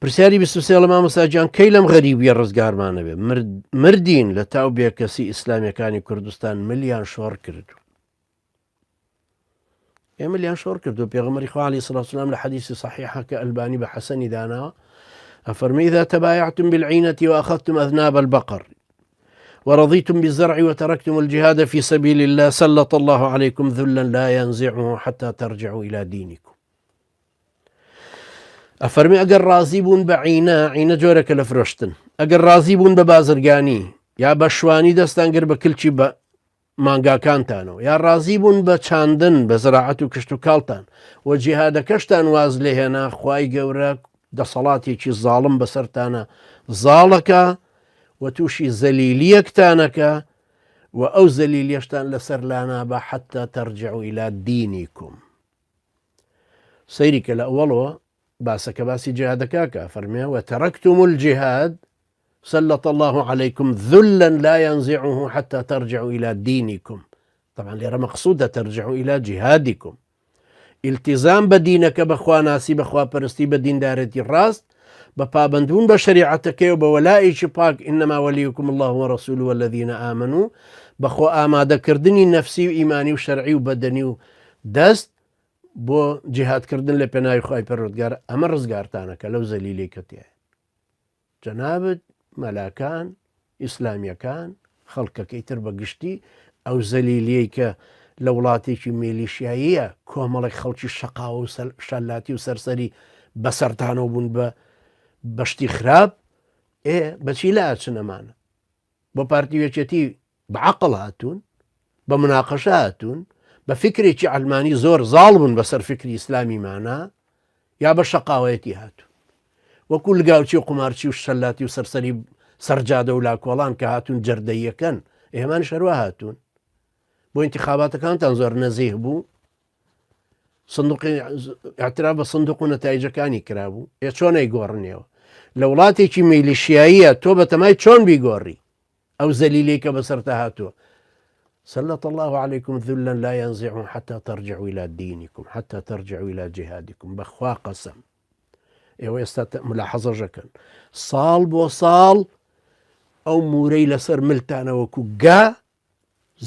پرسیاری 23 لە مامۆستاجیان کەی لەم غەریبیە ڕزگارمانە بێ مردین لە تاو بێکەسی ئیسلامیەکانی کوردستان ملیان شۆڕ کرد ملیان شۆڕ کردو پێغەمبەری خوا عەلەیهی سەڵاتو وەسەلام لە حەدیثی صحیحە کە ئەلبانی بە حەسەنی داناوە ئەفەرمێ إذا تبايعتم بالعينة وأخذتم أذناب البقر ورضيتم بالزرع وتركتم الجهاد في سبيل الله سلط الله عليكم ذلا لا ينزعه حتى ترجعوا إلى دينكم ئەفەرمێ ئەگەر ڕازی بوون بە عینە جۆرەکە لە فرۆشتن ئەگەر ڕازی بوون بە بازرگانی یا بە شوانی دەستان گر بە کلچی بە مانگاکانتانەوە یا ڕازی بوون بە چاندن بە زەراعەت و کشت و کاڵتان و جیهادەکەشتان واز لێ هێنا خوای گەورە دەسەڵاتێکی زاڵم بەسەرتانە زاڵەکە و تووشی زەلیلیەکتانەکە و ئەو زەلیلیەشتان لەسەر لانا بە حتى ترجعوا إلى دينكم سەیری کە لە ئەوەڵەوە باسەکە باسی جیهادەکەکە فەرمێ وتركتم الجهاد سلط الله عليكم ذلا لا ينزعه حتى ترجعوا إلى دينكم طبعا لێرە مەقصودە ترجعوا إلى جهادكم التزام بەدینەکە بەخوا ناسی بەخوا پەرستی بە دیندارەتی ڕاست بە پابندبوون بە شریعەتەکەی و بە وەلایەکی پاک إنما وليكم الله ورسوله والذين آمنوا بەخوا ئامادەکردنی نەفسی و ئیمانی و شەرعی و بەدەنی و دەست بۆ جیهادکردن لە پێناوی خوای پەروەردگار ئەمە ڕزگارتانەکە لەو زەلیلەی کە تێیە جەنابەت مەلاکان ئیسلامیەکان خەڵکەکەی تر بە گشتی ئەو زەلیلیەی کە لە وڵاتێکی میلیشیاییە کۆمەڵێک خەڵکی شەقاوە و شەلاتی و سەرسەری بەسەرتانەوە بوون بە بەشتی خراپ بەچی لە ئاچنەمانە بۆ پارتیوێکێتی بە عەقڵ هاتوون بە مناقەشە هاتوون بە فکرێکی ئەلمانی زۆر زاڵ بوون بەسەر فکری ئیسلامیمانە یا بە شەقاوەتی هاتوون وەکو لەگاوچی و قومارچی و شەلاتی و سەرسەری سەرجادە و لاکۆڵان کە هاتوون جەردەیەکەن ئێمان شەروە هاتوون بۆ انتخاباتەکانتان زۆر نەزیح بوو اعتراف بە سندوق و نەتایجەکانی کرابوو چۆن ئەیگۆڕنێەوە لە وڵاتێکی میلیشیاییە تۆ بە تەمای چۆن بیگۆڕی ئەو زەلیلەی کە بەسەرتا هاتووە سلط الله عليكم ذلا لا ينزعه حتى ترجعوا إلى دينكم حتى ترجعوا إلى جهادكم بخوا قسم ئێوە ئێستا ملاحەزە ژەکەن ساڵ بۆ ساڵ ئەو مورەی لەسەر ملتانە وەکو گا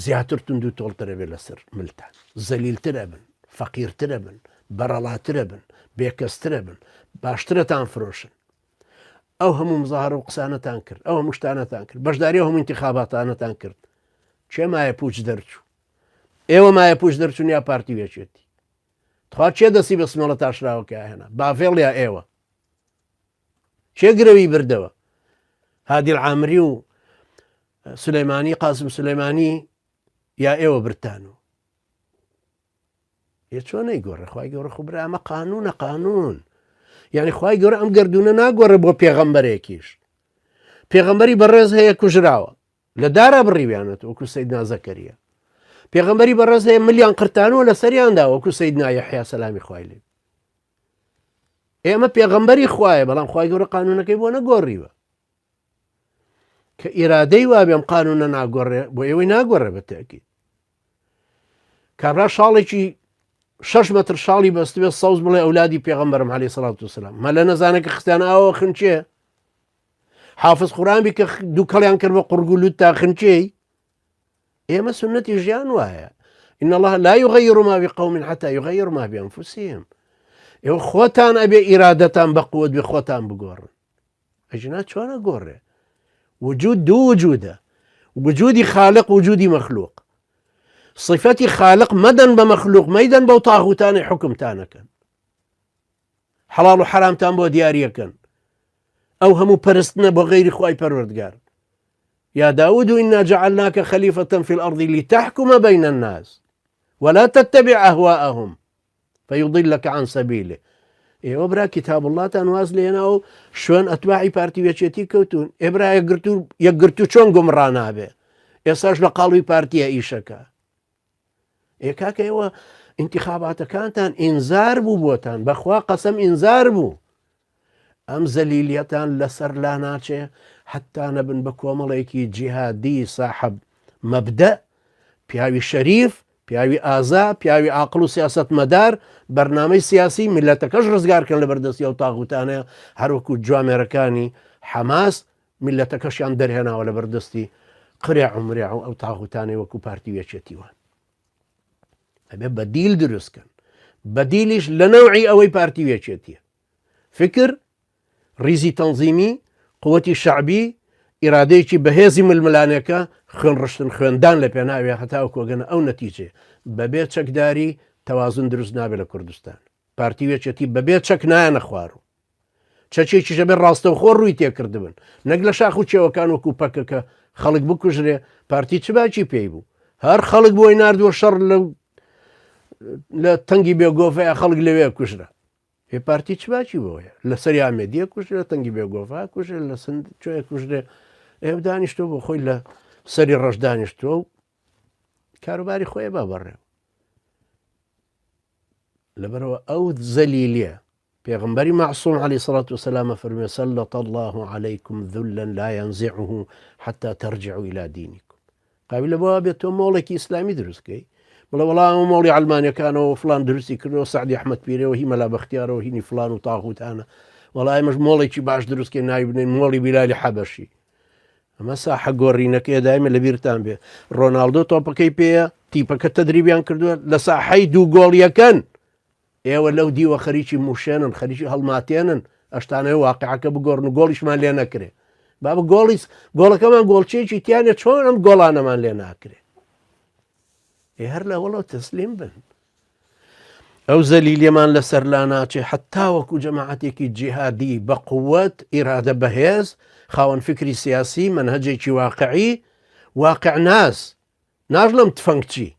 زیاتر تونند و تۆڵترە بێ لەسەر ملتان زەلیلترە بن فەقیرترە بن بەرەڵاترە بن بێکەسترە بن باشترەتان فرۆشن ئەو هەموو مزاهرە و قسانەتان کرد ئەو هەموو شتانەتان کرد بەشداری ئەو هەموو انتخاباتانەتان کرد چێ مایە پوچ دەرچوو ئێوە مایە پوچ دەرچوون یا پارتی وێچێتی تخوا چێ دەستی بە سمێڵە تاشراوەکە هێنا بافێڵ یا ئێوە چێ گرەوی بردەوە هادی العامری و سلەیمانی قاسم سلەیمانی یا ئێوە برتانەوە چۆن نەیگۆڕێ خوای گەورە خوبرا ئەمە قانونە قانون یعنی خوای گەورە ئەم گەردونە ناگۆڕێ بۆ پێغەمبەرێکیش پێغەمبەری بەڕێز هەیە کوژراوە لە دارا بڕیویانێت وەکو سەیدنا زەکەریا پێغەمبەری بەڕێز هەیە ملیان قرتانەوە لە سەریاندا وەکو سەیدنا یەحیا سەلامی خوای لێ ئێمە پێغەمبەری خوایە بەڵام خوای گەورە قانونەکەی بۆ نەگۆڕیوە کە ئیرادەی وابێ ئەم قانونە ناگۆڕێ بۆ ئێوەی ناگۆڕێ بەتەکید کابرا شاڵێکی 6 مەتر شاڵی بەستوێ سەوز بڵێ ئەولادی پێغەمبەرم عەلەیهی سەڵاتو وەسەلام مە لە نەزانێت کە خستیانە ئاوە خنچێ حافظ قورآن بی کە دوو کەڵیان کرد بە قورگولوت تا خنچەی ئێمە سنەتی ژیان وایە إن الله لا يغير ما بقوم حتى يغير ما بأنفسهم ئێوە خۆتان ئەبێ ئیرادەتان بە قووەت بێ خۆتان بگۆڕن ئەجنا چۆنە گۆڕێ وجود دوو وجودە وجودی خالق وجودی مەخلوق صفەتی خالق مەدەن بە مەخلوق مەیدەن بەو تاغوتانەی حکمتانەکەن حەڵاڵ و حەرامتان بۆ دیاریەکەن ئەو هەموو پەرستنە بۆ غەیری خوای پەروەردگار يا داود إنا جعلناك خليفة في الأرض لتحكم بين الناس ولا تتبع أهواءهم فيضلك عن سبيله ئێوە برا کتاب الله تانواز لێنەوە شوێن ئەتباعی پارتیوێچێتی کەوتون ئێبرا یەکگرتو چۆن گومڕا نابێ ئێساش لە قاڵوی پارتیە ئیشەکە کاکە ئێوە انتخاباتەکانتان ئینزار بوو بۆتان بەخوا قەسەم ئینزار بوو ئەم زەلیلیەتان لەسەر لا ناچێ حتا نەبن بە کۆمەڵێکی جیهادی ساحب مەبدە پیاوی شەریف پیاوی ئازا پیاوی عاقڵ و سیاست مەدار بەرنامەی سیاسی میلەتەکەش ڕزگارکەن لە بەردەستی ئەو تاغوتانەیە هەروەکو جوامێرەکانی حەماس میلەتەکەشیان دەرهێناوە لە بەردەستی قرێ عمرێ و ئەو تاغوتانەی وەکو پارتی وێچێتیوان ئەبێ بەدیل دروستکەن بەدیلیش لە نەوعی ئەوەی پارتی وێچێتیە فکر ریزی تەنزیمی قووەتی شعبی ئیرادەیەکی بەهێزی ململانەکە خوێن ڕشتن خوێندان لە پێناوێ هەتاو کۆگەنە ئەو نەتیجێ بەبێ چەکداری تەوازن دروست نابێت لە کوردستان پارتی وێچێتی بەبێ چەک نایەنە خوار و چەکێکی ژەبێت ڕاستەوخۆ ڕووی تێکردبن نەک لە شاخ و چێوەکان وەکو پەکەکە خەڵک بکوژرێ پارتی چ باچی پێی بوو هەر خەڵک بۆی نردووە شەڕ لە تەنگی بێگۆفەیە خەڵک لەوێ کوژرە پێ پارتی چ باچی بۆیە لە سەری ئامێدیە کوژرە تەنگی بێگۆفا کوژێ لە سند کوێ کوژرێ ئێوە دانیشتۆ بۆ خۆی لە سەری ڕەش دانیشتووە و کاروباری خۆی با بەڕێ لەبەرەوە ئەو زەلیلیە پێغمبەری معصوم عەلەیهی سەڵات وسەلامە فەرمێ سەلەط الله عەلەیکم ذولا لا ينزعه حتى ترجعوا إلى دينكم قابل بۆ بێت تۆ مۆڵێکی ئیسلامی دروستکەی بڵێ وەڵام مۆڵی ئەڵمانیەکانەوە فلان دروستی کردەوە سەعدی ئەحمەد پیرەوە هی مەلا بەختیارەوە هینی فلان و تاغوتانە وەڵای ئێمەش مۆڵێکی باش دروستکەی ناوی بنێن مۆڵی بیلالی حەبەشی ئەمە ساحە گۆڕینەکەی دایمە لە بیرتان بێ ڕۆناڵدۆ تۆپەکەی پێیە تیپەکە تەدریبیان کردووە لە ساحەی دوو گۆڵیەکەن ئێوە لەو دیوە خەریکی موشێنن خەریکی هەڵماتێنن ئەشتانەوە واقعەکە بگۆڕن و گۆڵیشمان لێ نەکرێ بابە گۆڵەکەمان گۆڵچێکی تیانێت چۆن ئەم گۆڵانەمان لێ ناکرێ هەر لە وەڵەوە تەسلیم بن ئەو زەلیلێمان لەسەر لا ناچێ حتا وەکو جەماعەتێکی جیهادی بە قووەت ئیرادە بەهێز خاوەن فکری سیاسی منهەجێکی واقعی واقع ناس ناژڵم تفەنگچی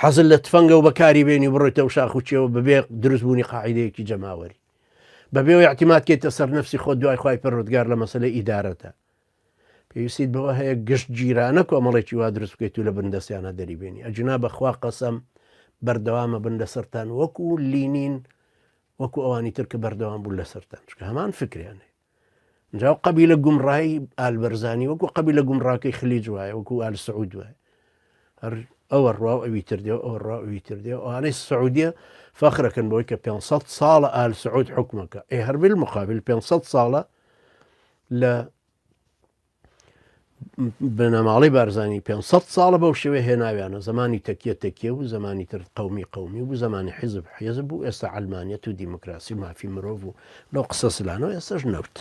حەزل لە تفەنگە و بەکاری بێنی بڕۆیتە و شاخوچیەوە بەبێ دروستبوونی قاعیدەیەکی جەماوەری بەبێ و اعتیمادکەیتە سەر نەفسی خۆ دوای خوای پەروەردگار لە مەسەلەی ئیدارەتە پێویستیت بەوە هەیە گشت جیرانە کۆمەڵێکی وا دروست بکەیت و لە بندەسیانە دەریبێنی ئەجنا بەخوا قەسەم بەردەوامە بن لە سەرتان وەکو لینین وەکو ئەوانی تر کە بەردەوام بوو لە سەرتان چکە هەمان فکریانێ جا قەبیلە گومڕایی ئالبەرزانی وەکو قەبیلە گومڕاکەی خلیج وایە وەکو ئال سعود وایە هەر ئەوە ڕوا ئەوی تردێەوە ئەوە ڕوا ئەوی تردێەوە ئەوانەی سعودیە فەخرەکەن بۆی کە 500 ساڵە ئال سعود حکومەکە ئێ هەر بالمقابل 500 ساڵە لە بنەماڵی بارزانانی 500 ساڵە بەو شێوێ هێناویانە زمانی تەکیە و زمانی تر قەومی و زمانی حیزب و ئێستا عەلمانیەت و دیموکراسی و مافی مرۆڤ و لەو قسە سلانەوە ئێستاش نەوت